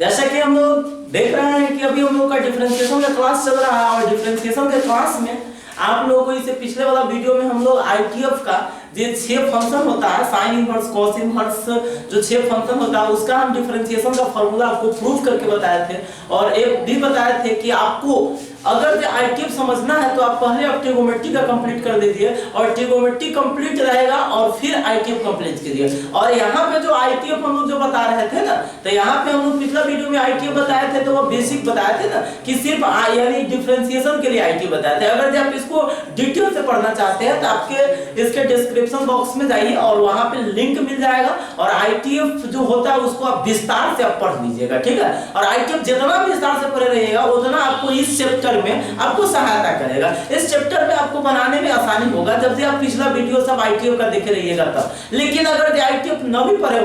जैसा कि हम लोग देख रहे हैं कि अभी हम लोग का डिफरेंशिएशन का क्लास चल रहा है और डिफरेंशिएशन के क्लास में आप लोगों को इससे पिछले वाला वीडियो में हम लोग आईटीएफ का जो 6 फंक्शन होता है साइन इनवर्स कॉस इनवर्स जो 6 फंक्शन होता है उसका हम डिफरेंशिएशन का फार्मूला आपको प्रूव करके बताए थे और एक भी बताए थे कि आपको अगर जो आईटीएफ समझना है तो आप पहले आप ट्रिगोनोमेट्री का कंप्लीट कर दीजिए और ट्रिगोनोमेट्री कंप्लीट रहेगा और फिर आईटीएफ कंप्लीट कीजिए। और यहाँ पे जो आईटीएफ हम लोग जो बता रहे थे ना, तो यहाँ पे हम लोग पिछला वीडियो में आईटीएफ बताए थे तो वो बेसिक बताए थे ना कि सिर्फ यानी डिफरेंशिएशन के लिए आईटीएफ बताए थे। अगर आप इसको डिटेल से पढ़ना चाहते हैं तो आपके इसके डिस्क्रिप्शन बॉक्स में जाइए और वहां पे लिंक मिल जाएगा और आईटीएफ जो होता है उसको आप विस्तार से आप पढ़ लीजिएगा, ठीक है। और आईटीएफ जितना विस्तार से पढ़े रहिएगा उतना आपको इस चैप्टर में आपको सहायता करेगा। इस चैप्टर में आपको बनाने में आसानी होगा जब से आप पिछला वीडियो सब आईटीएफ का देखे रहिएगा तब। लेकिन अगर आईटीएफ न भी पढ़े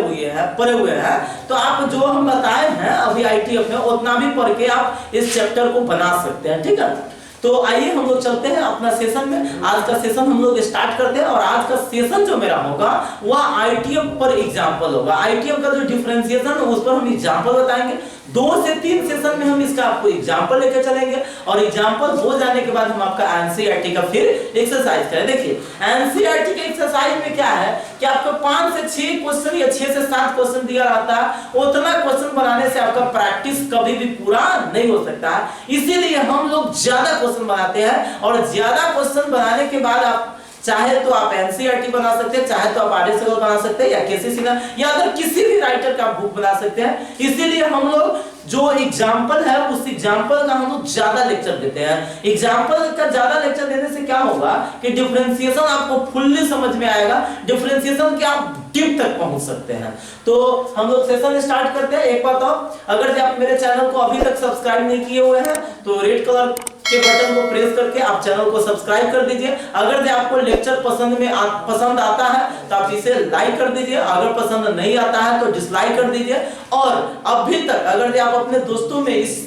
हुए हैं तो आप जो हम बताए हैं अभी आईटीएफ में उतना भी पढ़ के आप इस चैप्टर को बना सकते हैं, ठीक है। तो आइए हम लोग चलते हैं अपना सेशन में। आज का सेशन हम लोग स्टार्ट करते हैं और आज का सेशन जो मेरा होगा वह आईटीएफ पर एग्जांपल होगा। आईटीएफ का जो डिफरेंशिएशन है उस पर हम एग्जांपल बताएंगे। 2 से 3 सेशन में हम इसका आपको एग्जांपल लेकर चलेंगे और एग्जांपल हो जाने के बाद हम आपका एनसीईआरटी का फिर एक्सरसाइज करें। देखिए एनसीईआरटी के एक्सरसाइज में क्या है कि आपको 5 से 6 क्वेश्चन या 6 से 7 क्वेश्चन दिया रहता है। उतना क्वेश्चन बनाने से आपका प्रैक्टिस कभी भी पूरा नहीं हो सकता है, इसीलिए हम लोग ज्यादा क्वेश्चन बनाते हैं और ज्यादा क्वेश्चन बनाने के बाद आप चाहे तो आप एनसीईआरटी बना सकते हैं, चाहे तो आप आरएसएल बना सकते हैं या केसी सिन्हा या अगर किसी भी राइटर का बुक बना सकते हैं। इसीलिए हम लोग जो एग्जाम्पल है उस एग्जाम्पल का हम लोग ज्यादा लेक्चर देते हैं। एग्जाम्पल का ज्यादा लेक्चर देने से क्या होगा कि डिफरेंशिएशन आपको फुल्ली समझ में आएगा, डिफरेंशिएशन के आप डीप तक पहुंच सकते हैं। तो हम लोग सेशन स्टार्ट करते हैं। एक बात और, अगर आप मेरे चैनल को अभी तक सब्सक्राइब नहीं किए हुए हैं तो रेड कलर के बटन को प्रेस करके आप चैनल को सब्सक्राइब कर दीजिए। अगर आपको लेक्चर पसंद आता है तो आप इसे लाइक कर दीजिए, अगर पसंद नहीं आता है तो डिसलाइक कर दीजिए। और अभी तक अगर आप अपने दोस्तों में इस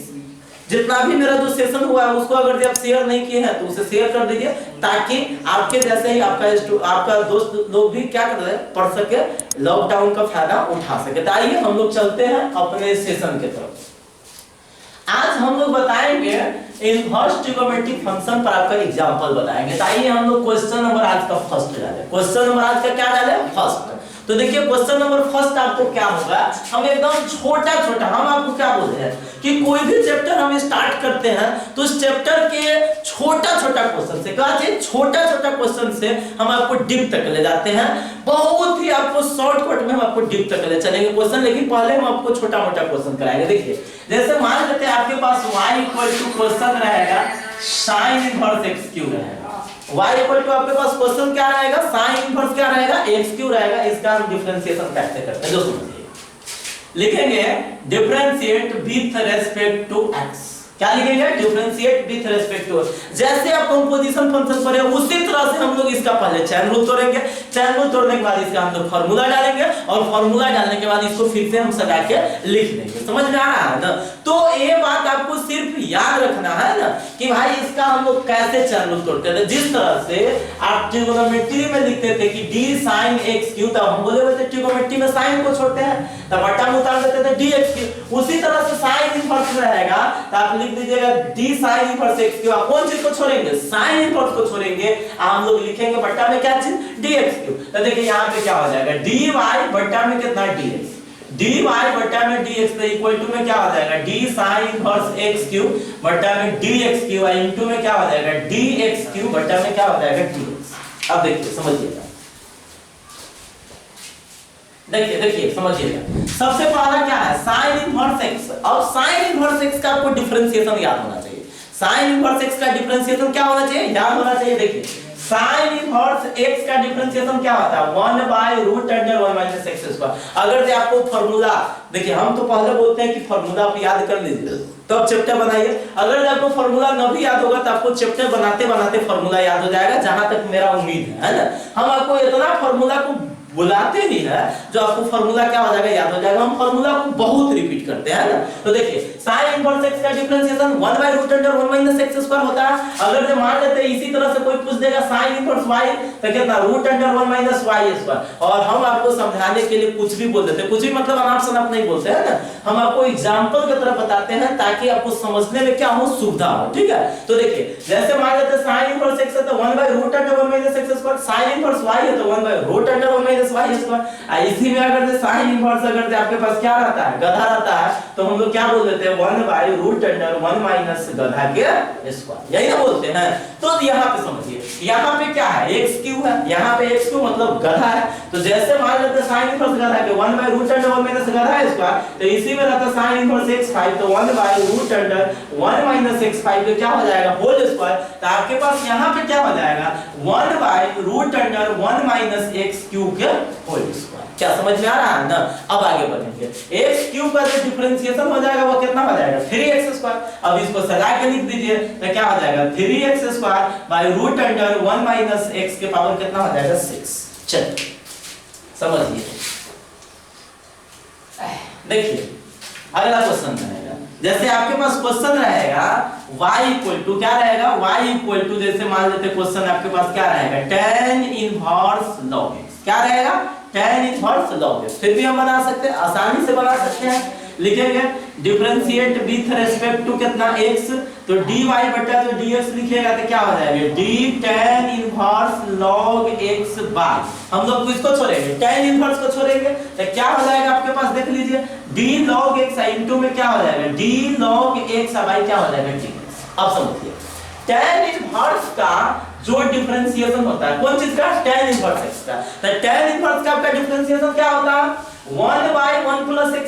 जितना भी मेरा जो सेशन हुआ है उसको अगर आप शेयर नहीं किए हैं तो उसे शेयर कर दीजिए ताकि आपके जैसे ही आपका दोस्त लोग भी क्या कर रहे पढ़ सके, लॉकडाउन का फायदा उठा सके। तो आइए हम लोग चलते हैं अपने सेशन की तरफ। आज हम लोग बताएंगे इनवर्स ट्रिगोनोमेट्रिक फंक्शन पर आपका एग्जांपल बताएंगे। तो आइए हम लोग क्वेश्चन नंबर आज का फर्स्ट डालें। क्वेश्चन नंबर आज का क्या डालें? फर्स्ट। तो देखिए क्वेश्चन नंबर फर्स्ट आपको क्या होगा, हम एकदम छोटा हम आपको क्या बोलते हैं कि कोई भी चैप्टर हम स्टार्ट करते हैं तो उस चैप्टर के छोटा क्वेश्चन से छोटा क्वेश्चन से हम आपको डीप तक ले जाते हैं। बहुत ही आपको शॉर्टकट में हम आपको डीप तक ले चलेंगे क्वेश्चन, लेकिन पहले हम आपको छोटा मोटा क्वेश्चन कराएंगे। देखिए जैसे मान लेते हैं आपके पास y क्वेश्चन रहेगा sin इनवर्स x क्यूब रहेगा। y आपके पास क्वेश्चन क्या रहेगा, sin इनवर्स क्या रहेगा, x क्यूब रहेगा। इसका हम डिफरेंशिएशन कैसे करते हैं जो समझिए। लिखेंगे differentiate with respect to x। क्या लिखेंगे? Differentiate with respect to. जैसे आप कंपोजिशन फंक्शन पढ़े उसी तरह से हम लोग इसका पहले चैन रूल तोड़ेंगे, चैन रूल तोड़ने के बाद इसका हम लोग फार्मूला डालेंगे और फार्मूला डालने के बाद इसको फिर से हम सजा के लिख देंगे। समझ में आ रहा है ना? तो ये बात आपको सिर्फ याद रखना है ना कि भाई इसका हम लोग कैसे चैन रूल तोड़ते थे। जिस तरह से आप ट्रिगोनोमेट्री में लिखते थे कि d sin x क्यूब, तब हम बोले हुए थे ट्रिगोनोमेट्री में साइन को छोड़ते हैं तब बटा में उतार देते थे dx क्यूब। उसी तरह से sin इनवर्स रहेगा तो आप लिख दीजिएगा d sin inverse x cube. आप कौन चीज को छोड़ेंगे? sin इनवर्स को छोड़ेंगे। हम लोग लिखेंगे बटा में क्या चीज? dx cube. तो देखिए यहां पे क्या हो जाएगा, dy बटा में कितना dx, dy बटा में dx तो इक्वल टू में क्या हो जाएगा d sin inverse x cube बटा में dx क्यूब इनटू में क्या हो जाएगा dx क्यूब बटा में क्या हो जाएगा dx। अब देखिए समझिएगा, देखिए समझिएगा। सबसे पहला क्या है sin इनवर्स x। अब sin इनवर्स x का आपको डिफरेंशिएशन याद होना चाहिए। sin इनवर्स x का डिफरेंशिएशन क्या होना चाहिए? याद होना चाहिए। देखिए sin इनवर्स x का डिफरेंशिएशन क्या होता है? 1/√(1 - x²। अगर आपको फार्मूला, देखिए हम तो पहले बोलते हैं कि फार्मूला आप याद कर लीजिए तब चैप्टर बनाइए। अगर आपको फार्मूला न भी याद होगा तो आपको चैप्टर बनाते बनाते फार्मूला याद हो जाएगा, जहां तक मेरा उम्मीद है ना। हम आपको इतना फार्मूला को बुलाते ही है जो आपको फार्मूला क्या हो जाएगा, याद हो जाएगा। हम फार्मूला को बहुत रिपीट करते हैं ना। तो देखिए sin इनवर्स x का डिफरेंशिएशन 1/√x² होता है। अगर जो मान लेते हैं इसी तरह से कोई पूछ देगा sin इनवर्स y तो कितना √1 - y²। और हम आपको समझाने के लिए कुछ भी बोल देते हैं, कुछ भी मतलब अनाप शनाप नहीं बोलते हैं ना, हम आपको एग्जांपल की तरह बताते हैं ताकि आपको समझने में क्या हो, सुविधा हो। ठीक है, तो देखिए जैसे मान लेते हैं sin इनवर्स x है तो 1/√1 - x², sin इनवर्स y है तो 1/√1 - y²। इसी में अगर से sin इनवर्स अगर से आपके पास क्या रहता है, गधा रहता है, तो हम लोग क्या बोल देते हैं 1/√1 - गधा के स्क्वायर, यही ना बोलते हैं। तो यहाँ पे समझिए, यहाँ पे क्या है, x³ है, यहाँ पे x³ मतलब गधा है। तो जैसे मान लेते हैं sin इनवर्स गधा के 1/√1 - गधा स्क्वायर, तो इसी में रहता sin इनवर्स x5 तो 1/√1 - x5 क्या हो जाएगा, होल स्क्वायर। तो आपके पास यहाँ पे क्या हो जाएगा 1/√1 - x³ के होल स्क्वायर। क्या समझ में आ रहा है ना। अब आगे बढ़ेंगे, x³ का जो डिफरेंशिएशन हो जाएगा वो कितना हो जाएगा 3x²। अब इसको सजा के लिख दीजिए तो क्या हो जाएगा 3x² /√1 - x के पावर कितना हो जाएगा 6। चलिए समझिए, देखिए अगला क्वेश्चन रहेगा, जैसे आपके पास क्वेश्चन रहेगा y क्या रहेगा, y जैसे मान लेते क्वेश्चन आपके पास क्या रहेगा tan इनवर्स log x, क्या रहेगा tan इनवर्स log x। फिर भी हम बना सकते हैं, आसानी से बना सकते हैं। लिखेंगे डिफरेंशिएट विथ रेस्पेक्ट टू कितना x, तो dy बटा जो dx लिखिएगा तो क्या हो जाएगा d tan inverse log x by, हम लोग किसको छोड़ेंगे, tan इनवर्स को छोड़ेंगे तो क्या हो जाएगा आपके पास देख लीजिए d log x इनटू में क्या हो जाएगा d log x बाय क्या हो जाएगा dx। अब समझिए tan इनवर्स का जो डिफरेंशिएशन होता है कौन चीज का, tan इनवर्स x का, तो tan इनवर्स का आपका डिफरेंशिएशन क्या होता है 1/1 + x²।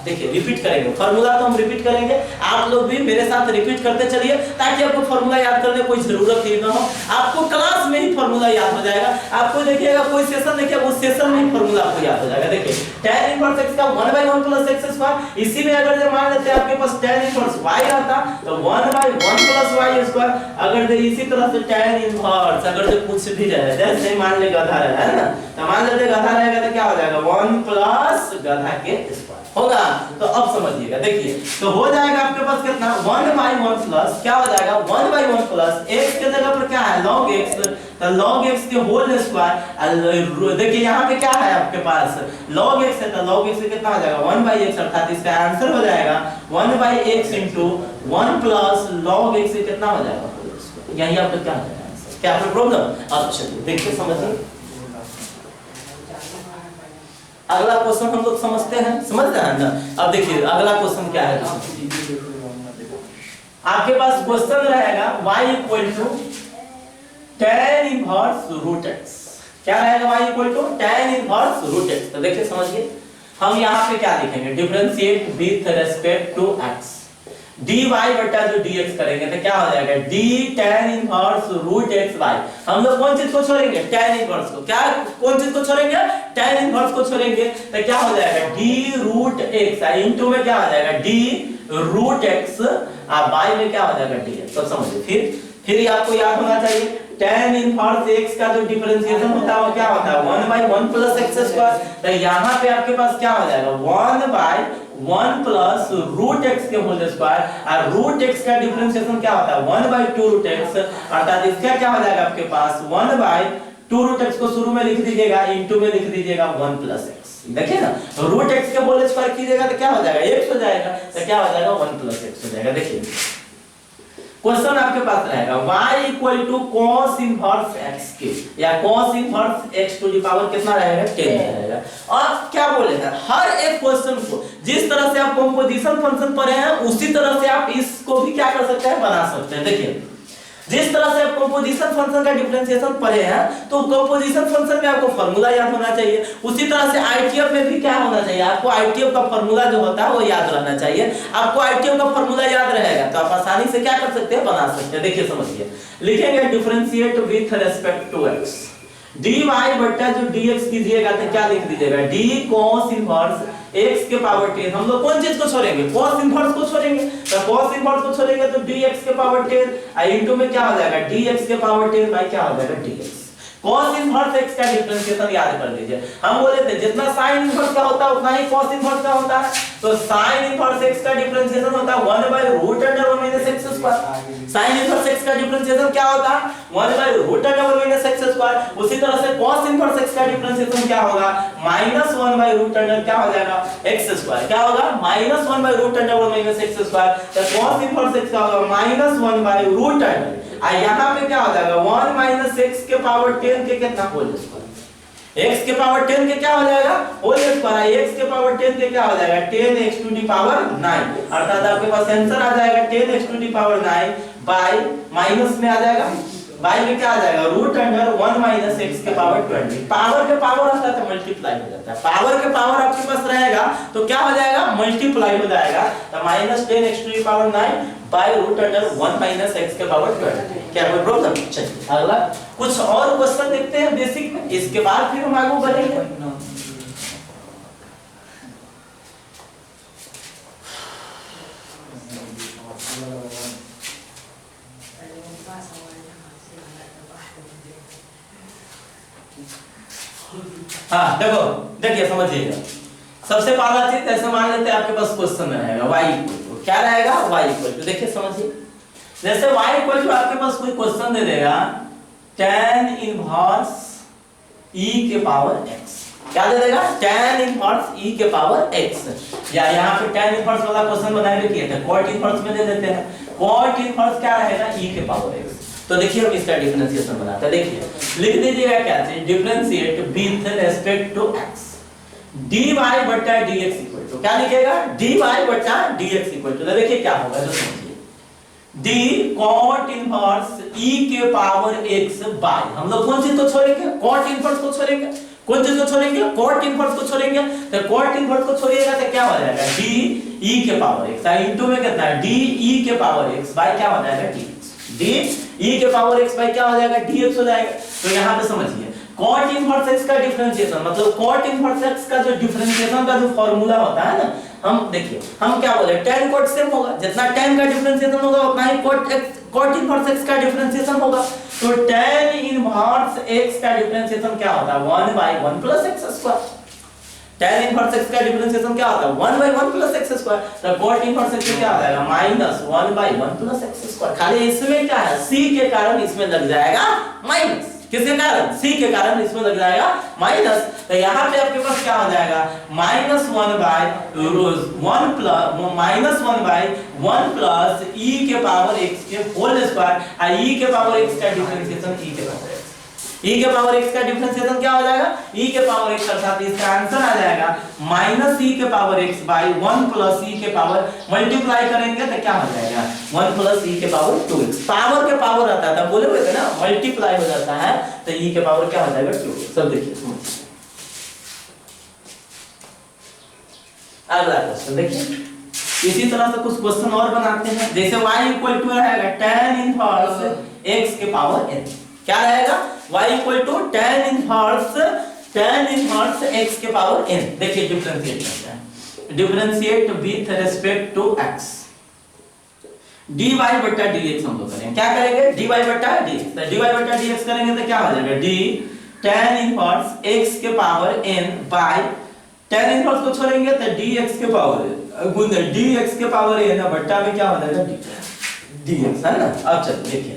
देखिए रिपीट करेंगे फार्मूला, तो हम रिपीट करेंगे, आप लोग भी मेरे साथ रिपीट करते चलिए ताकि आपको फार्मूला याद करने कोई जरूरत ही ना हो, आपको क्लास में ही फार्मूला याद हो जाएगा। आपको देखिएगा कोई सेशन देखिएगा उस सेशन में ही फार्मूला आपको याद हो जाएगा। देखिए tan इनवर्स x का 1/1 + x², इसी में अगर मान लेते हैं आपके पास tan इनवर्स y आता तो 1/1 + y²। अगर इसी तरह से tan इनवर्स अगर जो कुछ भी रहे, जैसे मान ले गधा रहा है ना, तो मान लेते गधा रहेगा तो क्या हो जाएगा 1 + गधा के स्क्वायर होगा। तो अब समझिएगा, देखिए तो हो जाएगा आपके पास कितना 1/1 प्लस क्या हो जाएगा 1/1 प्लस x के जगह पर क्या है log x, तो log x के होल स्क्वायर। देखिए यहाँ पे क्या है आपके पास log x है, तो log x कितना हो जाएगा 1/x, अर्थात इसका आंसर हो जाएगा 1/x * 1 प्लस log x कितना हो जाएगा, यही आपका क्या हो जाएगा आंसर। क्या आपको प्रॉब्लम। अब चलिए देखिए समझिए, अगला क्वेश्चन हम लोग समझते हैं, समझ रहे हैं ना। अब देखिए अगला क्वेश्चन क्या है, आपके पास क्वेश्चन रहेगा y tan इनवर्स √x, क्या रहेगा y tan इनवर्स √x। तो देखिए समझिए, हम यहाँ पे क्या लिखेंगे differentiate with respect to x, dy बटा जो dx करेंगे तो क्या हो जाएगा d tan इनवर्स √x/। हम लोग कौन चीज को छोड़ेंगे tan इनवर्स को, क्या कौन चीज को छोड़ेंगे tan इनवर्स को छोड़ेंगे तो क्या हो जाएगा d√x इनटू में क्या हो जाएगा d√x और बाय में क्या हो जाएगा dx। तो समझिए फिर आपको याद होना चाहिए tan इनवर्स x का जो डिफरेंशिएशन होता है वो क्या होता है 1/1 + x²। तो यहाँ पे आपके पास क्या हो जाएगा 1/1 + √x के होल स्क्वायर, और √x का डिफरेंशिएशन क्या होता है 1/2√x, अर्थात इसका क्या हो जाएगा आपके पास 1/2√x को शुरू में लिख दीजिएगा, इनटू में लिख दीजिएगा 1 + x। देखिए ना √x के होल स्क्वायर कीजिएगा तो क्या हो जाएगा x हो जाएगा, तो क्या हो जाएगा 1 + x हो जाएगा। देखिए क्वेश्चन आपके पास रहेगा y = cos इनवर्स x³ या cos इनवर्स x⁴ कितना रहेगा 10 रहेगा। और क्या बोले हैं हर एक क्वेश्चन को जिस तरह से आप कंपोजिशन फंक्शन पढ़े हैं उसी तरह से आप इसको भी क्या कर सकते हैं बना सकते हैं। देखिए जिस तरह से आप कंपोजिशन फंक्शन का डिफरेंशिएशन पढ़े हैं तो कंपोजिशन फंक्शन में आपको फार्मूला याद होना चाहिए, उसी तरह से आईटीएफ में भी क्या होना चाहिए आपको आईटीएफ का फार्मूला जो होता है वो याद रहना चाहिए। आपको आईटीएफ का फार्मूला याद रहेगा तो आप आसानी से क्या कर सकते हैं बना सकते हैं। देखिए समझिए, लिखेंगे differentiate with respect to x, dy बटा जो dx कीजिएगा तो क्या लिख दीजिएगा d cos इनवर्स x के पावर 10। हम लोग कौन चीज को छोड़ेंगे cos इनवर्स को छोड़ेंगे, तो cos इनवर्स को छोड़ेंगे तो dx के पावर 10 इनटू में क्या हो जाएगा dx के पावर 10 बाय क्या हो जाएगा dx। cos इनवर्स x का डिफरेंशिएशन याद कर लीजिए। हम बोले थे जितना sin इनवर्स का होता है उतना ही cos इनवर्स का होता है, तो sin इनवर्स x का डिफरेंशिएशन होता है 1/√(1 - x²। sin इनवर्स x का डिफरेंशिएशन क्या होता है 1/√(1 - x²। उसी तरह से cos इनवर्स x का डिफरेंशिएशन क्या होगा -1/√(, क्या हो जाएगा x², क्या होगा -1/√(1 - x²। तो cos इनवर्स x का होगा -1/√(, और यहाँ पे क्या हो जाएगा 1 - x के पावर 10 के कितना होल स्क्वायर, x के पावर 10 के क्या हो जाएगा होल स्क्वायर, x के पावर 10 के क्या हो जाएगा 10x⁹, अर्थात आपके पास आंसर आ जाएगा 10x⁹ बाय माइनस में आ जाएगा, बाय में क्या आ जाएगा √(1 - x के पावर 20। पावर के पावर आता है तो मल्टीप्लाई हो जाता है, पावर के पावर आपके पास रहेगा तो क्या हो जाएगा मल्टीप्लाई हो जाएगा, तो -10x⁹ बाय √(1 - x के पावर 20। क्या कोई प्रॉब्लम? चलिए अगला कुछ और क्वेश्चन देखते हैं बेसिक में, इसके बाद फिर हम आगे बढ़ेंगे। हाँ देखो, देखिए समझिएगा, सबसे पहला चीज ऐसे मान लेते हैं आपके पास क्वेश्चन रहेगा y क्या रहेगा y देखिए समझिए, जैसे y आपके पास कोई क्वेश्चन दे देगा tan इनवर्स e के पावर x, क्या दे देगा tan इनवर्स e के पावर x, या यहाँ पे tan इनवर्स वाला क्वेश्चन बनाए किए थे cot इनवर्स में दे देते हैं, cot इनवर्स क्या रहेगा e के पावर x। तो देखिए हम इसका डिफरेंशिएशन बनाते हैं, देखिए लिख दीजिएगा क्या चीज differentiate with respect to x dy/dx equal to, क्या लिखेगा dy/dx इक्वल टू, तो देखिए क्या होगा तो समझिए d cot इनवर्स e के पावर x बाय, हम लोग कौन चीज को छोड़ेंगे cot इनवर्स को छोड़ेंगे, कौन चीज को छोड़ेंगे cot इनवर्स को छोड़ेंगे, तो cot इनवर्स को छोड़िएगा तो क्या हो जाएगा d e के पावर x, इनटू में कितना है d e के पावर x बाय क्या हो जाएगा dx, d e के पावर x बाय क्या हो जाएगा dx हो जाएगा। तो यहाँ पे समझिए cot इनवर्स x का डिफरेंशिएशन मतलब cot इनवर्स x का जो डिफरेंशिएशन का जो फार्मूला होता है ना, हम देखिए हम क्या बोले tan cot सेम होगा, जितना tan का डिफरेंशिएशन होगा उतना ही cot इनवर्स x का डिफरेंशिएशन होगा, तो tan इनवर्स x का डिफरेंशिएशन क्या होता है 1/1 + x², tan इनवर्स x का डिफरेंशिएशन क्या होता है 1/1 + x², तो cot इनवर्स x क्या आ जाएगा -1/1 + x², खाली इसमें क्या है c के कारण इसमें लग जाएगा माइनस, किसके कारण c के कारण इसमें लग जाएगा माइनस, तो यहाँ पे आपके पास क्या हो जाएगा -1/1 प्लस e के पावर x के होल स्क्वायर, और e के पावर x का डिफरेंशिएशन e के पावर x, e के पावर x का डिफरेंशिएशन क्या हो जाएगा e के पावर x, अर्थात इसका आंसर आ जाएगा -e के power x by 1 plus e के पावर, मल्टीप्लाई करेंगे तो क्या हो जाएगा 1 प्लस e के पावर 2x, पावर के पावर आता था बोले हुए थे ना मल्टीप्लाई हो जाता है तो e के पावर क्या हो जाएगा 2x। सब देखिए समझिए अगला क्वेश्चन देखिए, इसी तरह से कुछ क्वेश्चन और बनाते हैं, जैसे y = रहेगा tan इनवर्स x के पावर n, क्या रहेगा y = tan इनवर्स x के पावर n, देखिए डिफरेंशिएट करते हैं, differentiate with respect to x dy/dx हम लोग करेंगे, क्या करेंगे dy/dx, तो dy/dx करेंगे तो क्या हो जाएगा d tan इनवर्स x के power n by tan inverse को छोड़ेंगे तो dx के पावर गुण dx के पावर n बट्टा में क्या हो जाएगा dx, है ना। अब चलो देखिए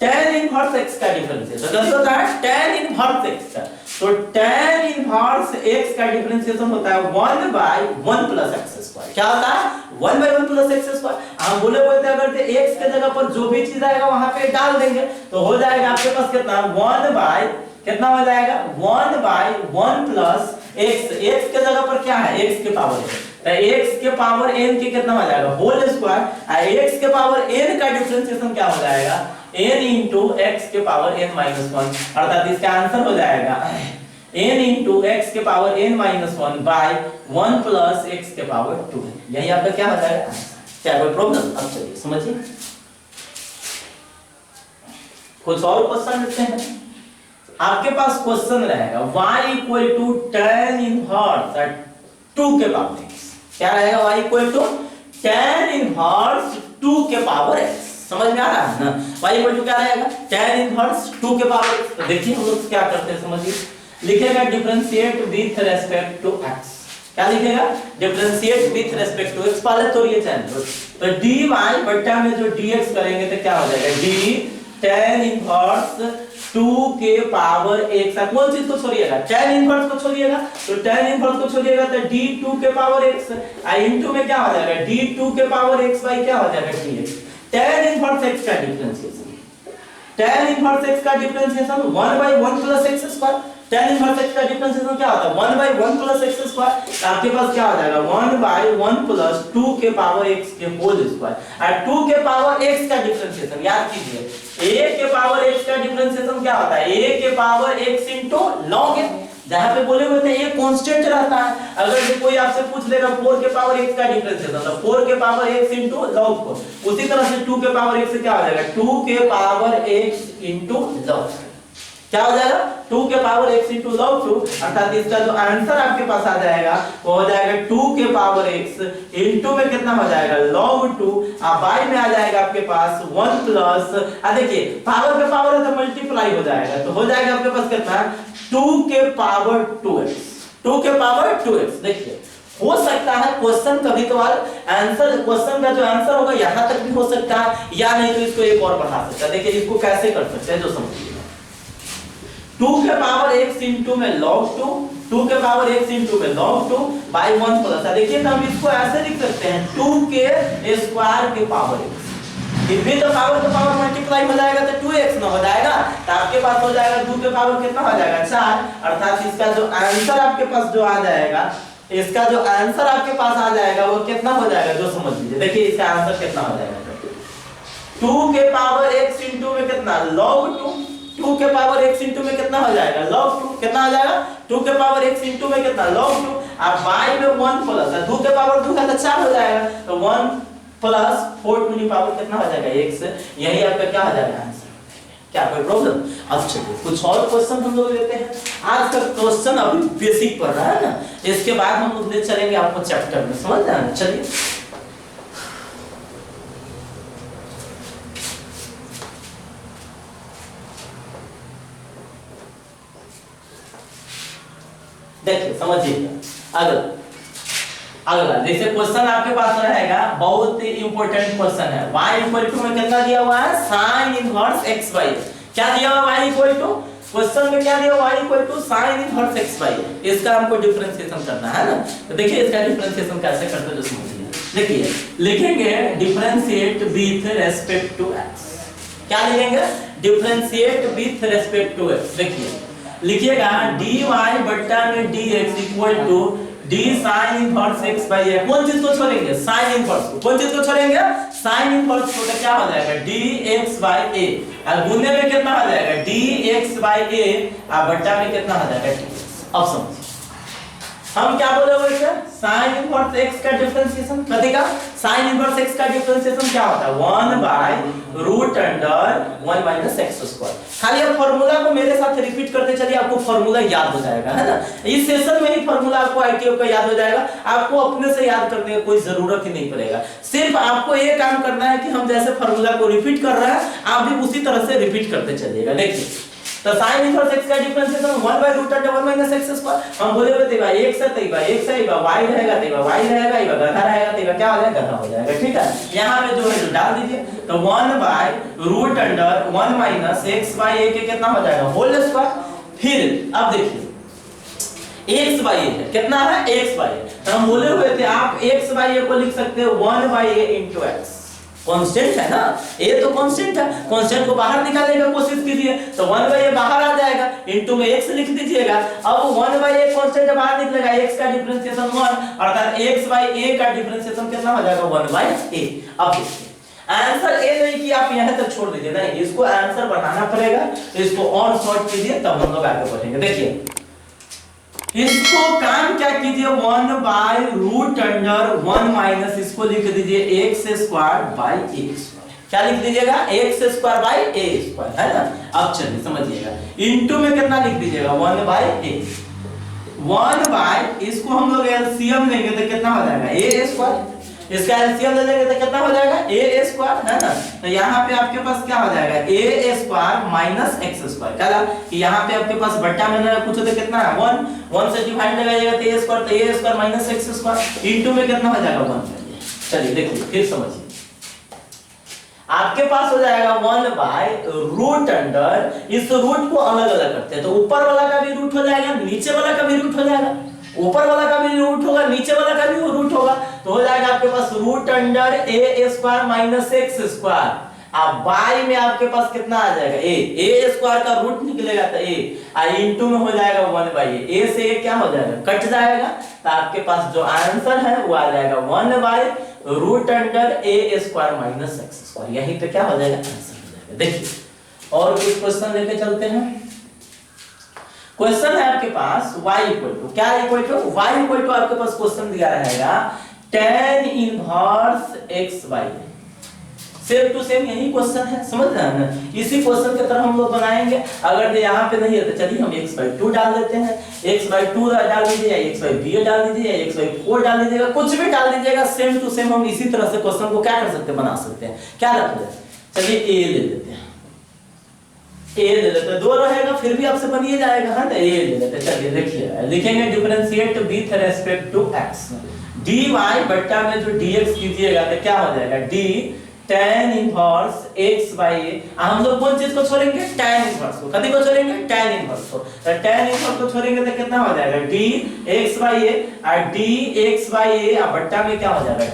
tan इनवर्स x का डिफरेंशिएशन कैसे होता है tan इनवर्स x का, तो tan इनवर्स x का डिफरेंशिएशन होता है 1/1 + x², क्या होता है 1/1 + x², हम बोले अगर x के जगह पर जो भी चीज आएगा वहां पे डाल देंगे तो हो जाएगा आपके पास कितना 1/कितना हो जाएगा 1/1 + x के जगह पर क्या है x के पावर n, तो x के पावर n के कितना हो जाएगा होल स्क्वायर, और x के पावर n का डिफरेंशिएशन क्या हो जाएगा n * x के पावर n - 1, अर्थात इसका आंसर हो जाएगा n * x के पावर n - 1 बाय 1 + x के पावर 2, यही आपका क्या हो जाएगा, क्या कोई प्रॉब्लम? अब चलिए समझिए कुछ और क्वेश्चन लेते हैं। आपके पास क्वेश्चन रहेगा y = tan इनवर्स 2 के पावर x, क्या रहेगा y = tan इनवर्स 2 के पावर x, समझ में आ रहा है ना? y इक्वल टू क्या रहेगा tan इनवर्स 2 के पावर x। तो देखिए हम लोग क्या करते हैं, समझिए, लिखेगा differentiate with respect to x। क्या लिखेगा? Differentiate with respect to x। पहले तो ये चैन तो dy बट्टा में जो dx करेंगे तो क्या हो जाएगा d tan इनवर्स 2 के पावर x। कौन चीज को छोड़िएगा? tan इनवर्स को छोड़िएगा, तो tan इनवर्स को छोड़िएगा तो d 2 के पावर x इनटू में क्या हो जाएगा d 2 के पावर x बाई क्या हो जाएगा dx। tan इनवर्स x का डिफरेंशिएशन, tan इनवर्स x का differentiation 1 by 1 plus x square. tan inverse x का डिफरेंशिएशन क्या होता है 1 बाई 1 प्लस x स्क्वायर। आपके पास क्या हो जाएगा 1 बाई 1 प्लस 2 के पावर x के होल स्क्वायर। और 2 के पावर x का डिफरेंशिएशन याद कीजिए, a के पावर x का डिफरेंशिएशन क्या होता है a के power x into log x। जहां पे बोले हुए थे a कांस्टेंट रहता है, अगर कोई आपसे पूछ लेगा 4 के पावर x का डिफरेंशिएशन तो 4 के पावर x इनटू log 4। उसी तरह से 2 के पावर x से क्या हो जाएगा 2 के पावर x इनटू log। क्या हो जाएगा 2 के पावर x इनटू log 2, अर्थात इसका जो आंसर आपके पास आ जाएगा वो हो जाएगा 2 के पावर x इनटू में कितना हो जाएगा log 2। बाई में आ जाएगा आपके पास 1 प्लस देखिए पावर के पावर है तो मल्टीप्लाई हो जाएगा, तो हो जाएगा आपके पास कितना 2 के पावर 2x। 2 के पावर 2x। देखिए हो सकता है क्वेश्चन कभी कभार आंसर, क्वेश्चन का जो आंसर होगा यहां तक भी हो सकता है, या नहीं तो इसको एक और बढ़ा सकता है। देखिए इसको कैसे कर सकते हैं जो समझिए, 2 के पावर x इनटू में log 2, 2 के पावर x इनटू में log 2 बाई 1 प्लस। देखिए तो हम इसको ऐसे लिख सकते हैं 2 के स्क्वायर के पावर x। भी तो पावर के पावर मल्टीप्लाई हो जाएगा तो 2x ना हो जाएगा, तो आपके पास हो जाएगा 2 के पावर कितना हो जाएगा 4। अर्थात इसका जो आंसर आपके पास जो आ जाएगा, इसका जो आंसर आपके पास आ जाएगा वो कितना हो जाएगा जो समझ लीजिए। देखिए इसका आंसर कितना हो जाएगा 2 के पावर x इनटू में कितना log 2, 2 के पावर x इनटू में कितना हो जाएगा log 2। कितना हो जाएगा 2 के पावर x इनटू में कितना log 2। अब बाई में 1 प्लस 2 के पावर 2 का तो 4 हो जाएगा, तो 1 प्लस 4 टू दी पावर कितना हो जाएगा x। यही आपका क्या हो जाएगा आंसर। क्या कोई प्रॉब्लम? अब चलिए कुछ और क्वेश्चन हम लोग लेते हैं। आज का क्वेश्चन अभी बेसिक पढ़ रहा है ना, इसके बाद हम लोग ले चलेंगे आपको चैप्टर में, समझ रहे हैं? चलिए देखिए समझिएगा। अगला जैसे क्वेश्चन आपके पास रहेगा, बहुत ही इंपॉर्टेंट क्वेश्चन है। y इक्वल टू में कितना दिया हुआ है sin इनवर्स x बाई। क्या दिया हुआ y इक्वल टू, क्वेश्चन में क्या दिया y equal to sin inverse x by. इसका हमको डिफरेंशिएशन करना है ना, तो देखिए इसका डिफरेंशिएशन कैसे करते हैं जो समझिए। देखिए लिखेंगे differentiate with respect to x। क्या लिखेंगे? Differentiate with respect to x। देखिए लिखिएगा dy बट्टा में dx equal to d sin inverse x by a। कौन चीज को छोड़ेंगे? sin इनवर्स को। कौन चीज को छोड़ेंगे? sin इनवर्स को। तो क्या हो जाएगा dx बाई a, और गुणने में कितना हो जाएगा dx बाई a, और बट्टा में कितना हो जाएगा dx। अब समझिए हम क्या बोले हुए थे, sin इनवर्स x का डिफरेंशिएशन। कथी का? sin इनवर्स x का डिफरेंशिएशन क्या होता है 1 by root under 1 minus x square. खाली आप फार्मूला को मेरे साथ रिपीट करते चलिए, आपको फार्मूला याद हो जाएगा, है ना। इस सेशन में ही फार्मूला आपको आईटीएफ का याद हो जाएगा, आपको अपने से याद करने की कोई जरूरत ही नहीं पड़ेगा। सिर्फ आपको ये काम करना है कि हम जैसे फार्मूला को रिपीट कर रहे हैं आप भी उसी तरह से रिपीट करते चलिएगा। देखिए तो sin इनवर्स x का differentiation 1 by root under 1 minus x square. हम बोले हुए थे भाई x है तो x है, y रहेगा तो y रहेगा, ये गधा रहेगा तो क्या हो जाएगा गधा हो जाएगा, ठीक है। यहां में जो है जो डाल दीजिए, तो 1 by root under 1 minus x by a के कितना हो जाएगा होल स्क्वायर। फिर अब देखिए x बाय a है, कितना है x बाय a। तो हम बोले हुए थे आप x बाय a को लिख सकते हो 1 by a into x। Constant है ना, a तो कांस्टेंट है, कांस्टेंट को बाहर निकालने की कोशिश कीजिए तो 1 बाय a बाहर आ जाएगा, इनटू में x लिख दीजिएगा। अब 1 बाय a कांस्टेंट बाहर निकलेगा, x का डिफरेंशिएशन 1, अर्थात x बाय a का डिफरेंशिएशन कितना हो जाएगा 1 बाय a। अब देखिए आंसर ए नहीं कि आप यहां तक छोड़ दीजिए, नहीं इसको आंसर बनाना पड़ेगा, इसको और शॉर्ट कीजिए तब हम लोग आगे बढ़ेंगे। देखिए इसको काम क्या कीजिए 1 बाय रूट अंडर 1 माइनस इसको लिख दीजिए x square bye a square. क्या लिख दीजिएगा x square bye a square, है ना। अब चलिए समझिएगा इनटू में कितना लिख दीजिएगा 1 बाय a। 1 बाय इसको हम लोग एलसीएम लेंगे तो कितना हो जाएगा a स्क्वायर, इसका एलसीएम ले लेंगे तो कितना हो जाएगा ए स्क्वायर, है ना। तो यहाँ पे आपके पास क्या हो जाएगा ए स्क्वायर माइनस एक्स स्क्वायर, क्या कि यहाँ पे आपके पास बट्टा में ना कुछ तो कितना है 1 से डिवाइड लगाइएगा तो a square minus x square into में कितना हो जाएगा 1। चलिए देखिए फिर समझिए, आपके पास हो जाएगा 1 बाय रूट अंडर, इस रूट को अलग अलग करते हैं तो ऊपर वाला का भी रूट हो जाएगा, नीचे वाला का भी रूट हो जाएगा, ऊपर वाला का भी रूट होगा, नीचे वाला का भी रूट होगा, तो हो जाएगा आपके पास root under A square minus x square. अब बाई में आपके पास कितना आ जाएगा ए स्क्वायर का रूट निकलेगा तो ए इनटू में हो जाएगा 1 बाई ए से ए क्या हो जाएगा कट जाएगा, तो आपके पास जो आंसर है वो आ जाएगा 1 by root under A square minus x square. यहीं पे क्या हो जाएगा आंसर हो जाएगा। देखिए और कुछ क्वेश्चन लेके चलते हैं। क्वेश्चन है आपके पास y इक्वल टू क्या equal to y equal to आपके पास क्वेश्चन दिया रहेगा tan inverse x y। Same to same यही क्वेश्चन है, समझ रहे हैं ना। इसी क्वेश्चन की तरह हम लोग बनाएंगे। अगर यहाँ पे नहीं है तो चलिए हम x/2 डाल देते हैं, x/2 डाल दीजिए या x/b डाल दीजिए या x/4 डाल दीजिएगा, कुछ भी डाल दीजिएगा। सेम टू सेम हम इसी तरह से क्वेश्चन को क्या कर सकते हैं बना सकते हैं। क्या रख लें, चलिए a ले लेते हैं, a ले लेते हैं, 2 रहेगा फिर भी आपसे बनिए जाएगा, है ना। a ले लेते हैं, चलिए देखिए लिखेंगे differentiate b with respect to x, dy बट्टा में जो dx कीजिएगा तो क्या हो जाएगा d tan inverse x by a। हम लोग कौन चीज को छोड़ेंगे tan इनवर्स को, कभी को छोड़ेंगे tan इनवर्स को, तो tan इनवर्स को छोड़ेंगे तो कितना हो जाएगा dx by a और dx by a और बट्टा में क्या हो जाएगा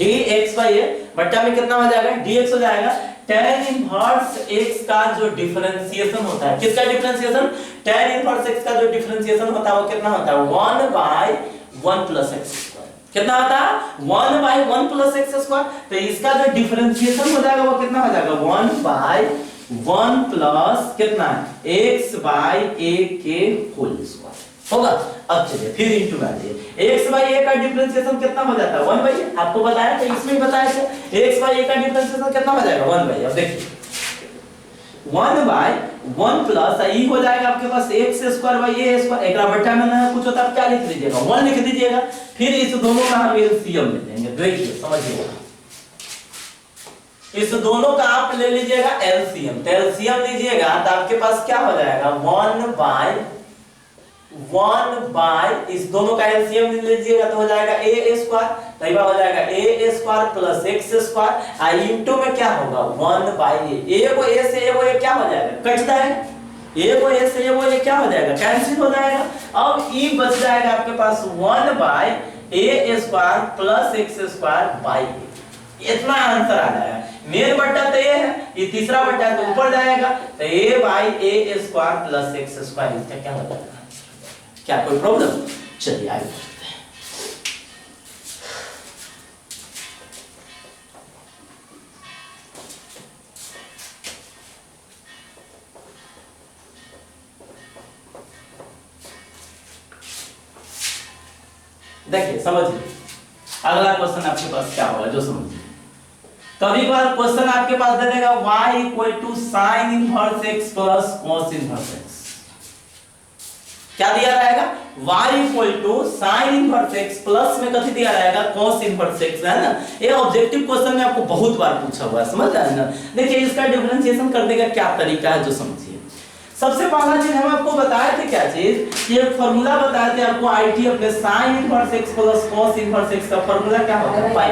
dx by a बट्टा में कितना हो जाएगा dx हो जाएगा। tan इनवर्स x का जो डिफरेंशिएशन होता है, किसका डिफरेंशिएशन tan इनवर्स x का जो डिफरेंशिएशन होता है वो कितना होता है 1 by 1 plus x स्क्वायर। कितना आता है 1 by 1 plus x स्क्वायर। तो इसका जो डिफरेंशिएशन हो जाएगा वो कितना हो जाएगा 1 by 1 plus कितना x by a के होल स्क्वायर होगा। अब चलिए फिर इनटू कर दिए x by a का डिफरेंशिएशन कितना हो जाता है 1 by a, आपको बताया था इसमें बताया था x by a का डिफरेंशिएशन कितना हो जाएगा 1 by a। अब देखिए 1 by 1 प्लस ई हो जाएगा आपके पास x square by a square, एकरा बट्टा में ना कुछ होता है क्या लिख दीजिएगा 1 लिख दीजिएगा। फिर इस दोनों का हम एलसीएम ले लेंगे, देखिए समझिएगा, इस दोनों का आप ले लीजिएगा एलसीएम। तो एलसीएम लीजिएगा तो आपके पास क्या हो जाएगा 1 बाय इस दोनों का एलसीएम ले लीजिएगा तो हो जाएगा a स्क्वायर, तो ये हो जाएगा a square plus x square और इनटू में क्या होगा 1 बाय a को a से a क्या हो जाएगा कट जाएगा, a को a से a क्या हो जाएगा कैंसिल हो जाएगा। अब e बच जाएगा आपके पास 1 by a square plus x square by इतना आंसर आ जाएगा। मेन बट्टा तो ये है, ये तीसरा बट्टा तो ऊपर जाएगा, तो a by a square plus x square इसका क्या हो जाएगा। क्या कोई प्रॉब्लम, चलिए आगे बढ़ते हैं। देखिए समझिए अगला क्वेश्चन आपके पास क्या होगा जो समझिए। कभी बार क्वेश्चन आपके पास दे देगा y equal to sine inverse x plus cos inverse x। क्या दिया रहेगा y equal to sine inverse x plus में कथी दिया रहेगा cos इनवर्स x, है ना। ये ऑब्जेक्टिव क्वेश्चन में आपको बहुत बार पूछा हुआ है, समझ रहे हैं ना। देखिए इसका डिफरेंशिएशन करने का क्या तरीका है जो समझिए। सबसे पहला चीज हम आपको बताए थे क्या चीज, ये फार्मूला बताए थे आपको आईटी अपने sign inverse x plus cos inverse x का फार्मूला क्या होता है पाई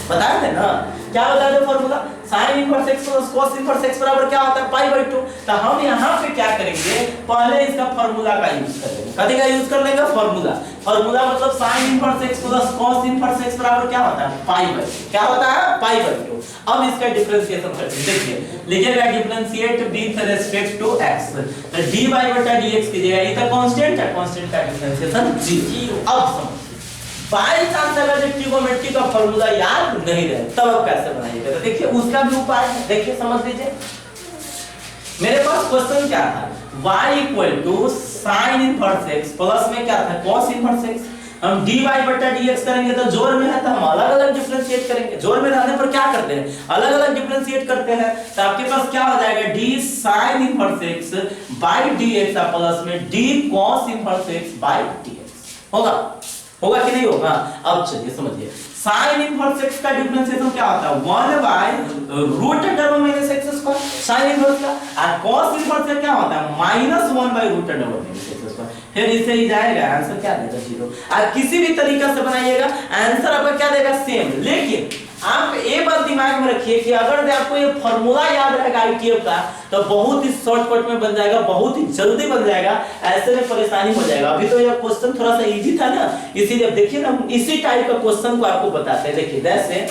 बताए थे ना। क्या बताया था formula sin inverse x plus cos inverse x बराबर क्या होता है पाई बाय 2। तो हम यहाँ पे क्या करेंगे पहले इसका फार्मूला का यूज करेंगे, कथी का यूज कर लेंगे फार्मूला। फार्मूला मतलब sin inverse x plus cos inverse x बराबर क्या होता है पाई बाय, क्या होता है पाई बाय 2। अब इसका डिफरेंशिएशन करते हैं, देखिए लिखिएगा differentiate b with respect to x, तो dy बटा dx कीजिएगा, ये तो कांस्टेंट है, कांस्टेंट का डिफरेंशिएशन 0। अब समझिए बाई चांस अगर जो ट्रिगोनोमेट्री का फार्मूला याद नहीं रहे तब आप कैसे बनाइएगा, तो देखिए उसका भी उपाय है, देखिए समझ लीजिए। मेरे पास क्वेश्चन क्या था y equal to sine inverse x plus में क्या था cos इनवर्स x। हम dy बटा dx करेंगे तो जोड़ में है तो हम अलग अलग डिफरेंशिएट करेंगे, जोड़ में रहने पर क्या करते हैं अलग अलग डिफरेंशिएट करते हैं। तो आपके पास क्या हो जाएगा d sin inverse x by dx plus में d cos inverse x by dx होगा, होगा कि नहीं होगा। अब चलिए समझिए साइन इनवर्स x का डिफरेंशिएशन क्या होता है 1 by root under 1 minus x square sine inverse का, और cos इनवर्स का क्या होता है -1 by root under 1 minus x square. फिर इससे ही जाएगा आंसर क्या देगा 0। आप किसी भी तरीका से बनाइएगा आंसर आपका क्या देगा सेम। लेकिन आप ये बात दिमाग में रखिए कि अगर आपको ये फार्मूला याद रहेगा आईटीएफ का तो बहुत ही शॉर्टकट में बन जाएगा, बहुत ही जल्दी बन जाएगा, ऐसे में परेशानी हो जाएगा। अभी तो ये क्वेश्चन थोड़ा सा इजी था ना, इसीलिए देखिए ना इसी टाइप का क्वेश्चन को आपको बताते हैं। देखिए जैसे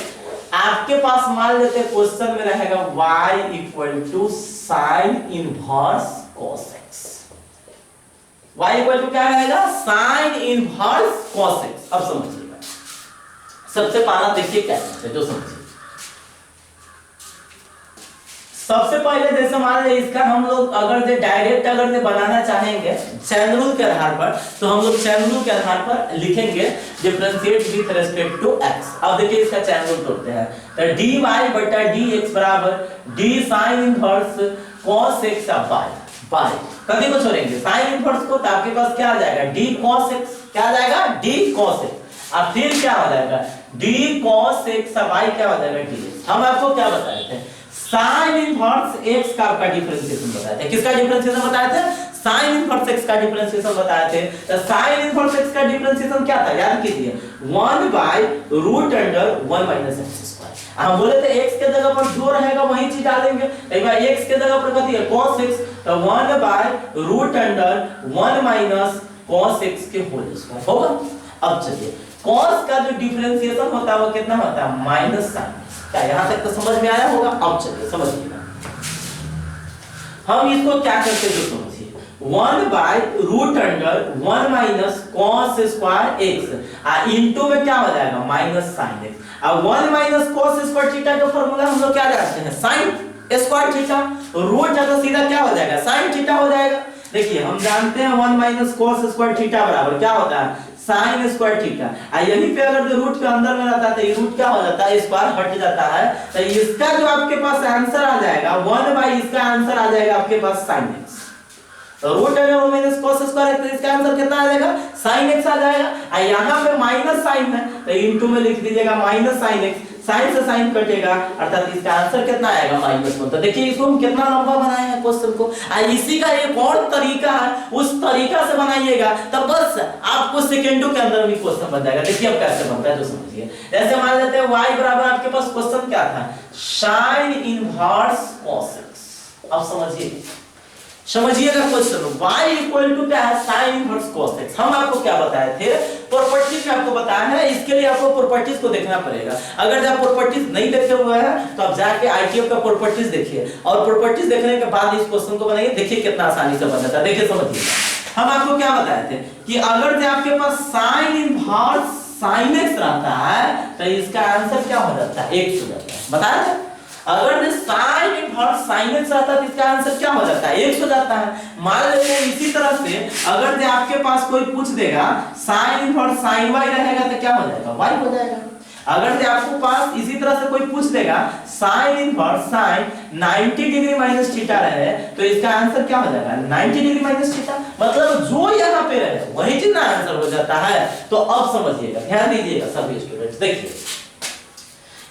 आपके पास मान लेते हैं क्वेश्चन में रहेगा y = sin inverse cos x, y = क्या रहेगा sin इनवर्स cos x। अब समझिएगा सबसे पहला देखिए क्या है जो समझिए। सबसे पहले जैसे मान लीजिए इसका हम लोग अगर डायरेक्ट अगर बनाना चाहेंगे चैन रूल के आधार पर तो हम लोग चैन रूल के आधार पर लिखेंगे differentiate with respect to x। अब देखिए इसका चैन रूल तोड़ते हैं तो dy/dx बराबर d sin inverse cos x by कभी को छोड़ेंगे sin इनवर्स को तो आपके पास क्या आ जाएगा d cos x, क्या आ जाएगा d cos x, अब फिर क्या हो जाएगा d cos x बाय क्या हो जाएगा dx। हम आपको क्या बताए थे sin इनवर्स x का आपका डिफरेंशिएशन बताए थे। किसका डिफरेंशिएशन बताए थे sin इनवर्स x का डिफरेंशिएशन बताए थे। तो sin इनवर्स x का डिफरेंशिएशन क्या था याद कीजिए 1 by root under 1 minus x square. हम बोले थे x के जगह पर जो रहेगा वही चीज डालेंगे। एक बार x के जगह पर कथी है cos x, तो 1 by root under 1 minus cos x के होल स्क्वायर होगा। अब चलिए cos का जो डिफरेंशिएशन होता है वो कितना होता है माइनस sin। क्या यहां तक तो समझ में आया होगा। अब चलिए समझिएगा हम इसको क्या करते हैं जो समझिए 1 by root under 1 minus cos square x into में क्या हो जाएगा माइनस sin x। अब 1 माइनस cos स्क्वायर थीटा का फार्मूला हम लोग क्या जानते हैं sin स्क्वायर थीटा, रूट है तो सीधा क्या हो जाएगा sin थीटा हो जाएगा। देखिए हम जानते हैं 1 माइनस cos स्क्वायर थीटा बराबर क्या होता है sin स्क्वायर थीटा। यहीं पे अगर जो रूट के अंदर में रहता है तो ये रूट क्या हो जाता है स्क्वायर हट जाता है, तो इसका जो आपके पास आंसर आ जाएगा 1 बाय इसका आंसर आ जाएगा आपके पास sin x। तो रूट है वो माइनस cos स्क्वायर है तो इसका आंसर कितना आ जाएगा sin x आ जाएगा। और यहां पे माइनस sin है तो इनटू में लिख दीजिएगा माइनस sin x, sin से sin कटेगा अर्थात इसका आंसर कितना आएगा -1। तो देखिए इसको हम कितना लंबा बनाए हैं क्वेश्चन को। इसी का एक और तरीका है, उस तरीका से बनाइएगा तब बस आपको सेकंडों के अंदर भी क्वेश्चन बन जाएगा। देखिए अब कैसे बनता है तो समझिए। जैसे मान लेते हैं y बराबर आपके पास क्वेश्चन क्या था sin इनवर्स cos x। अब समझिएगा क्वेश्चन y = क्या है sin इनवर्स cos x। हम आपको क्या बताए थे प्रॉपर्टीज में आपको बताया है, इसके लिए आपको प्रॉपर्टीज को देखना पड़ेगा। अगर आप प्रॉपर्टीज नहीं देखे हुए हैं तो आप जाके आईटीएफ का प्रॉपर्टीज देखिए और प्रॉपर्टीज देखने के बाद इस क्वेश्चन को बनाइए। देखिए कितना आसानी से बन जाता है। देखिए समझिएगा हम आपको क्या बताए थे कि अगर जो आपके पास sin इनवर्स sin x रहता है तो इसका आंसर क्या हो जाता है x हो जाता है। बताया था अगर sin इनवर्स sin x रहता है तो इसका आंसर क्या हो जाता है x हो जाता है। मान लेते हैं इसी तरह से अगर जो आपके पास कोई पूछ देगा sin इनवर्स sin y रहेगा तो क्या हो जाएगा y हो जाएगा। अगर जो आपको पास इसी तरह से कोई पूछ देगा sin inverse sin 90 degree minus theta रहे तो इसका आंसर क्या हो जाएगा 90 डिग्री माइनस थीटा। मतलब जो यहाँ पे रहे वही चीज ना आंसर हो जाता है। तो अब समझिएगा ध्यान दीजिएगा सभी स्टूडेंट्स। देखिए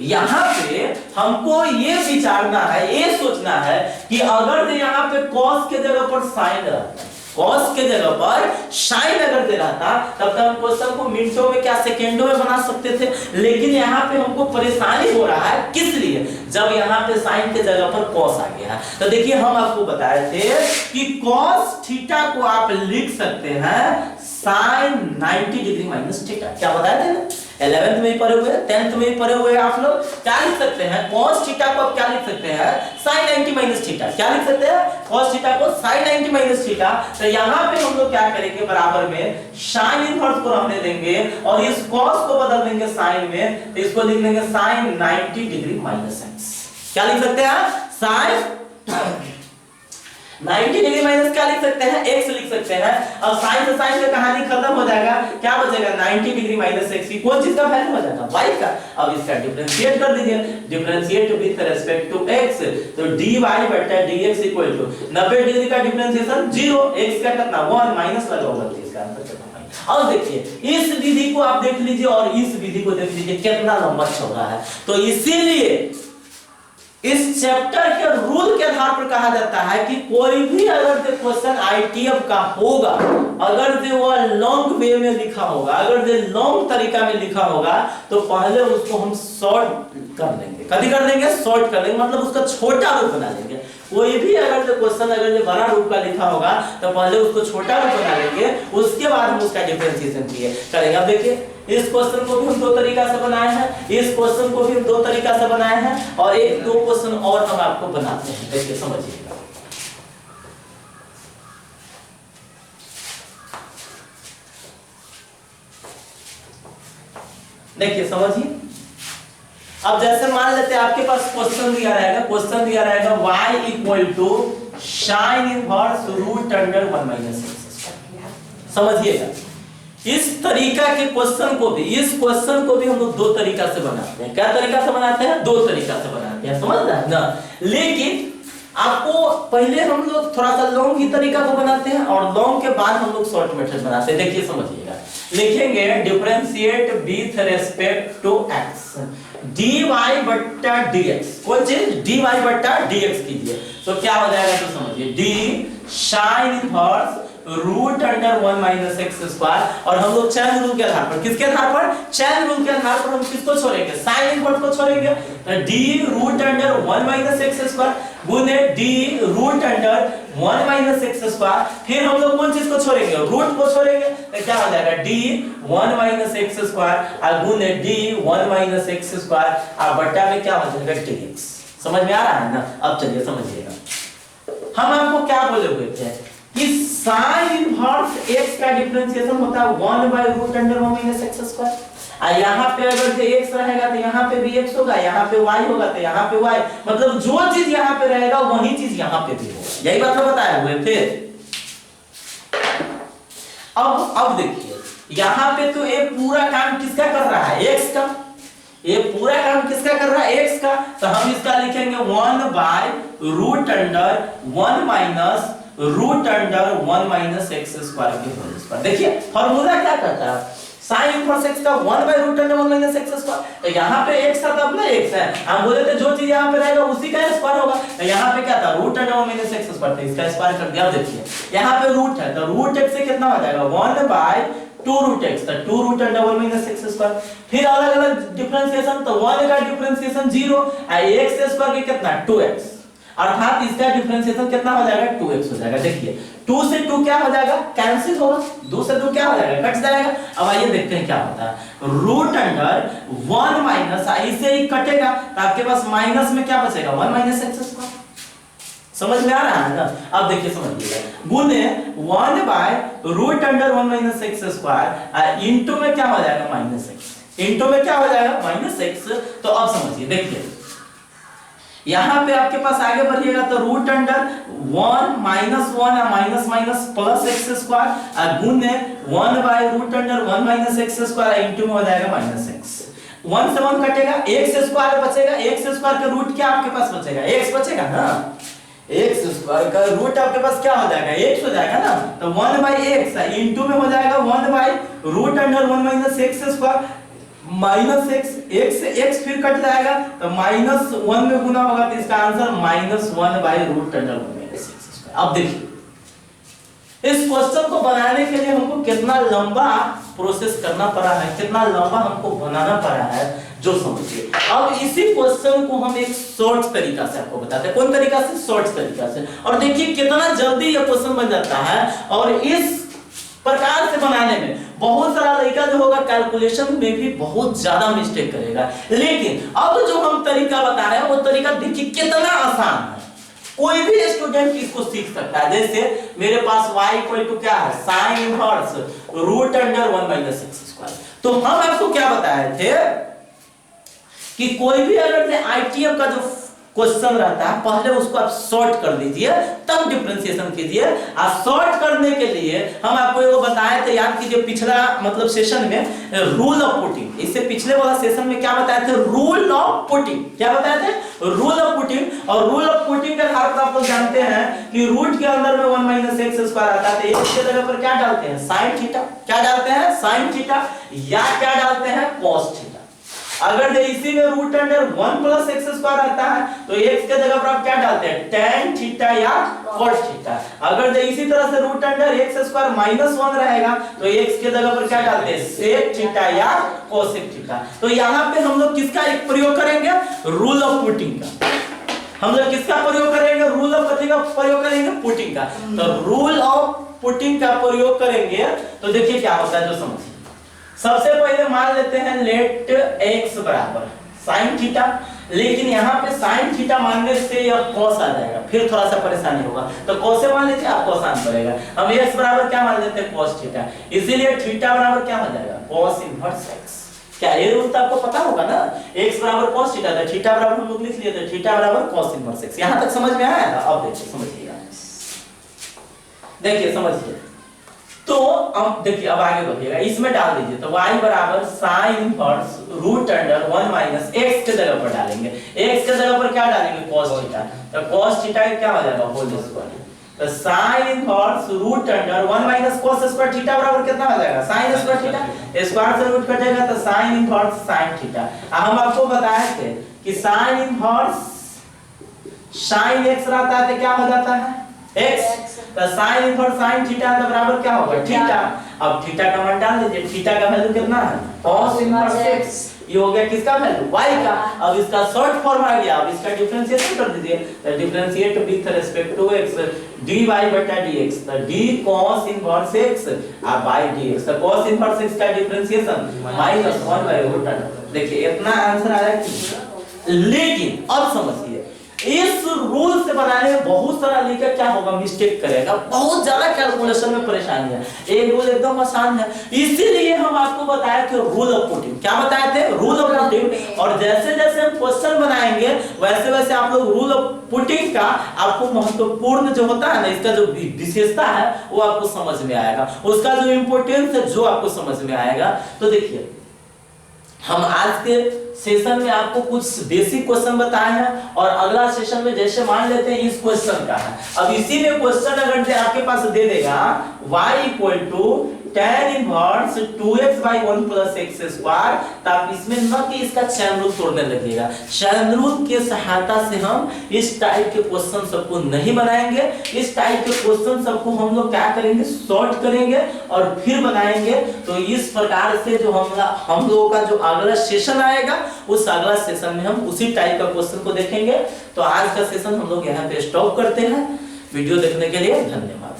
यहाँ पे हमको ये विचारना है, ये सोचना है कि अगर यहाँ पे cos के जगह पर sin रहता, cos के जगह पर sin अगर दे रहता तब हम क्वेश्चन को मिनटों में क्या सेकंडों में बना सकते थे। लेकिन यहाँ पे हमको परेशानी हो रहा है किस लिए जब यहाँ पे sin के जगह पर cos आ गया। तो देखिए हम आपको बताए थे कि cos थीटा को आप लिख सकते हैं sin 90 डिग्री माइनस थीटा। क्या बताए थे ना 11th में ही पढ़े हुए 10th में ही पढ़े हुए आप लोग। क्या लिख सकते हैं cos थीटा को आप क्या लिख सकते हैं sin 90 माइनस थीटा। क्या लिख सकते हैं cos थीटा को sin 90 माइनस थीटा। तो यहाँ पे हम लोग क्या करेंगे बराबर में sin इनवर्स को रहने देंगे और इस cos को बदल देंगे sin में, तो इसको लिख लेंगे sin 90 डिग्री माइनस x। क्या लिख सकते हैं sin 90 डिग्री माइनस क्या लिख सकते हैं x लिख सकते हैं। अब sin से sin का कहानी खत्म हो जाएगा, क्या बचेगा 90 डिग्री माइनस x की कौन चीज का वैल्यू हो जाएगा y का। अब इसका डिफरेंशिएट कर दीजिए, differentiate with respect to x तो dy बटा dx इक्वल टू 90 डिग्री का डिफरेंशिएशन 0, x का कितना 1 माइनस लगा होगा तो इसका आंसर कितना अब देखिए इस विधि को आप देख लीजिए और इस विधि को देख लीजिए कितना लंबा चल रहा है। तो इसीलिए इस चैप्टर के रूल के आधार पर कहा जाता है कि कोई भी अगर जो क्वेश्चन आईटीएफ का होगा, अगर जो वो लॉन्ग वे में लिखा होगा, अगर जो लॉन्ग तरीका में लिखा होगा, तो पहले उसको हम शॉर्ट कर देंगे। कभी कर देंगे? शॉर्ट कर देंगे, मतलब उसका छोटा रूप बना लेंगे। कोई भी अगर जो क्वेश्चन अगर जो बड़ा रूप का लिखा होगा तो पहले उसको छोटा रूप बना लेंगे, उसके बाद हम उसका डिफरेंशिएशन करेंगे। अब देखिए इस क्वेश्चन को भी हम दो तरीका से बनाए हैं, इस क्वेश्चन को भी हम दो तरीका से बनाए हैं, और एक दो क्वेश्चन और हम आपको बनाते हैं। देखिए समझिएगा, देखिए समझिए। अब जैसे मान लेते हैं आपके पास क्वेश्चन दिया रहेगा, क्वेश्चन दिया रहेगा y equal to sin inverse root under 1 minus x। समझिएगा इस तरीका के क्वेश्चन को भी, इस क्वेश्चन को भी हम लोग दो तरीका से बनाते हैं। क्या तरीका से बनाते हैं? दो तरीका से बनाते हैं, समझ रहे हैं ना। लेकिन आपको पहले हम लोग थोड़ा सा लॉन्ग ही तरीका को बनाते हैं और लॉन्ग के बाद हम लोग शॉर्ट मेथड बनाते हैं। देखिए समझिएगा, लिखेंगे differentiate with respect to x dy बट्टा dx। कोई चीज dy बट्टा dx कीजिए तो क्या हो जाएगा? तो समझिए d sin inverse root under 1 minus x square. और हम लोग चैन रूल के आधार पर, किसके आधार पर? चैन रूल के आधार पर हम किसको छोड़ेंगे? साइन इनवर्स को छोड़ेंगे। तो d root under 1 minus x square गुने d root under 1 minus x square. फिर हम लोग कौन चीज को छोड़ेंगे? रूट को छोड़ेंगे। तो क्या हो जाएगा? d 1 माइनस एक्स स्क्वायर और गुने d 1 माइनस एक्स स्क्वायर और बट्टा में क्या हो जाएगा? dx। समझ में आ रहा है ना? अब चलिए समझिएगा, हम आपको क्या बोले हुए थे कि sin इनवर्स x का डिफरेंशिएशन होता है 1 by root under 1 minus x square. और यहाँ पे अगर जो x रहेगा तो यहाँ पे भी x होगा, यहाँ पे y होगा तो यहाँ पे y, मतलब जो चीज यहाँ पे रहेगा वही चीज यहाँ पे भी होगा। यही बात बताया हुए थे। अब देखिए यहाँ पे तो ये पूरा काम किसका कर रहा है? x का। ये पूरा काम किसका कर रहा है? x का। तो हम इसका लिखेंगे 1 by root under 1 minus root under 1 minus x square के होल स्क्वायर। देखिए फार्मूला क्या करता है? sin इनवर्स x का 1 by root under 1 minus x square. तो यहाँ पे x था तो अपना x है, हम बोले थे जो चीज यहाँ पे रहेगा उसी का स्क्वायर होगा। तो यहाँ पे क्या था? Root under 1 minus x square, तो इसका स्क्वायर कर दिया। देखिए यहाँ पे रूट है तो रूट x से कितना हो जाएगा? 1 बाय 2 रूट x, तो 2 root under 1 minus x square. फिर अलग अलग डिफरेंशिएशन, तो 1 का डिफरेंशिएशन 0 और x स्क्वायर के कितना? 2x, अर्थात इसका डिफरेंशिएशन कितना हो जाएगा? 2x हो जाएगा। देखिए 2 से 2 क्या हो जाएगा? कैंसिल होगा। 2 से 2 क्या हो जाएगा? कट जाएगा। अब आइए देखते हैं क्या होता है। रूट अंडर 1 माइनस, इसे ही कटेगा तो आपके पास माइनस में क्या बचेगा? 1 माइनस एक्स स्क्वायर। समझ में आ रहा है ना? अब देखिए समझिएगा, गुने 1 by root under 1 minus x square into में क्या हो जाएगा? Minus x. इनटू में क्या हो जाएगा? Minus x. तो अब समझिए, देखिए यहाँ पे आपके पास आगे बढ़िएगा तो रूट अंडर 1 माइनस 1 minus minus plus x square गुने 1 by root under 1 minus x square into में हो जाएगा माइनस एक्स। 1 से 1 कटेगा, एक्स स्क्वायर बचेगा। एक्स स्क्वायर का रूट क्या आपके पास बचेगा? एक्स बचेगा ना। एक्स स्क्वायर का रूट आपके पास क्या हो जाएगा? एक्स हो जाएगा ना। तो 1 बाय एक्स इनटू में हो जाएगा 1 by root under 1 minus x square minus x. X से एक्स फिर कट जाएगा तो माइनस 1 में गुना होगा तो इसका answer minus 1 by root under 1 minus x square. अब देखिए इस क्वेश्चन को बनाने के लिए हमको कितना लंबा प्रोसेस करना पड़ा है, कितना लंबा हमको बनाना पड़ा है, जो समझिए। अब इसी क्वेश्चन को हम एक शॉर्ट तरीका से आपको बताते हैं। कौन तरीका से? शॉर्ट तरीका से। और देखिए कितना जल्दी ये क्वेश्चन बन जाता है। और इस प्रकार से बनाने में बहुत सारा लड़का जो होगा कैलकुलेशन में भी बहुत ज्यादा मिस्टेक करेगा। लेकिन अब जो हम तरीका बता रहे हैं वो तरीका देखिए कितना आसान है, कोई भी स्टूडेंट इसको सीख सकता है। जैसे मेरे पास y इक्वल टू क्या है? sin inverse root under 1 minus x square. तो हम आपको क्या बताए थे कि कोई भी अगर आईटीएफ का जो क्वेश्चन रहता है पहले उसको आप सॉर्ट कर दीजिए तब डिफरेंशिएशन कीजिए। और सॉर्ट करने के लिए हम आपको ये बताए थे, याद कीजिए पिछला मतलब सेशन में रूल ऑफ पुटिंग। इससे पिछले वाला सेशन में क्या बताए थे? Rule of putting. क्या बताए थे? Rule of putting. और रूल ऑफ पुटिंग का आधार पर आप लोग जानते हैं कि रूट के अंदर में 1 माइनस एक्स स्क्वायर आता है, तो एक्स के जगह पर क्या डालते हैं, साइन थीटा। क्या डालते हैं, साइन थीटा, या क्या डालते हैं, कॉस थीटा। अगर इसी में root under 1 plus x square आता है तो एक्स के जगह पर आप क्या डालते हैं, tan थीटा या cos थीटा। अगर इसी तरह से root under x square minus 1 रहेगा तो एक्स के जगह पर क्या डालते हैं, sec थीटा या cosec थीटा। तो यहाँ पे हम लोग किसका एक प्रयोग करेंगे, रूल ऑफ पुटिंग का। हम लोग किसका प्रयोग करेंगे, रूल ऑफ कथी का प्रयोग करेंगे, पुटिंग का। तो रूल ऑफ पुटिंग का प्रयोग करेंगे तो देखिए क्या होता है, जो समझिए। सबसे पहले मान लेते हैं लेट x बराबर sin थीटा, लेकिन यहाँ पे sin थीटा मानने से यह cos आ जाएगा, फिर थोड़ा सा परेशानी होगा। तो cos से मान लीजिए, आपको आसान पड़ेगा। हम x बराबर क्या मान लेते हैं, cos थीटा, इसीलिए थीटा बराबर क्या हो जाएगा, cos इनवर्स x। क्या ये रूल तो आपको पता होगा ना, x बराबर cos थीटा था, थीटा बराबर हम लोग लिख लिए थे थीटा बराबर cos इनवर्स x। यहाँ तक समझ में आया? अब देखिए, समझिएगा, देखिए समझिए। तो अब देखिए, अब आगे बढ़िएगा, इसमें डाल दीजिए। तो y बराबर sine inverse root under 1 minus x के जगह पर डालेंगे, x के जगह पर क्या डालेंगे, cos थीटा। तो cos थीटा क्या हो जाएगा, होल स्क्वायर। तो sine inverse root under 1 minus cos square theta बराबर कितना हो जाएगा, साइन स्क्वायर थीटा। स्क्वायर से रूट कटेगा तो साइन इनवर्स साइन थीटा। हम आपको बताए थे कि साइन इनवर्स साइन x रहता है तो क्या हो जाता है, x। तो sin इनवर्स sin थीटा तो बराबर क्या होगा, थीटा। अब थीटा का मान डाल दीजिए, थीटा का वैल्यू कितना है, cos इनवर्स x। ये हो गया किसका वैल्यू, y का। अब इसका शॉर्ट फॉर्म आ गया, अब इसका डिफरेंशिएशन कर दीजिए। तो differentiate with respect to x dy बटा dx, तो d cos इनवर्स x अब by dx। तो cos इनवर्स x का डिफरेंशिएशन -1/√। देखिए इतना आंसर आया कि, लेकिन अब समझिए इस रूल से बनाने में बहुत सारा लेकर क्या होगा, मिस्टेक करेगा, बहुत ज्यादा कैलकुलेशन में परेशानी है। एक रूल एकदम आसान है, इसीलिए हम आपको बताया कि रूल ऑफ पुटिंग। क्या बताए थे, रूल ऑफ पुटिंग। और जैसे जैसे हम क्वेश्चन बनाएंगे वैसे वैसे आप लोग रूल ऑफ पुटिंग का आपको महत्वपूर्ण जो होता है ना, इसका जो विशेषता है वो आपको समझ में आएगा, उसका जो इंपोर्टेंस है जो आपको समझ में आएगा। तो देखिए, हम आज के सेशन में आपको कुछ बेसिक क्वेश्चन बताए हैं, और अगला सेशन में जैसे मान लेते हैं इस क्वेश्चन का है। अब इसी में क्वेश्चन अगर आपके पास दे देगा y = tan inverse 2x/1 + x square, तो आप इसमें न कि इसका चैन रूल तोड़ने लगेगा। चैन रूल के सहायता से हम इस टाइप के क्वेश्चन सबको नहीं बनाएंगे। इस टाइप के क्वेश्चन सबको हम लोग क्या करेंगे, सॉर्ट करेंगे और फिर बनाएंगे। तो इस प्रकार से जो हम लोगों का जो अगला सेशन आएगा, उस अगला सेशन में हम उसी टाइप का क्वेश्चन को देखेंगे। तो आज का सेशन हम लोग यहाँ पे स्टॉप करते हैं। वीडियो देखने के लिए धन्यवाद।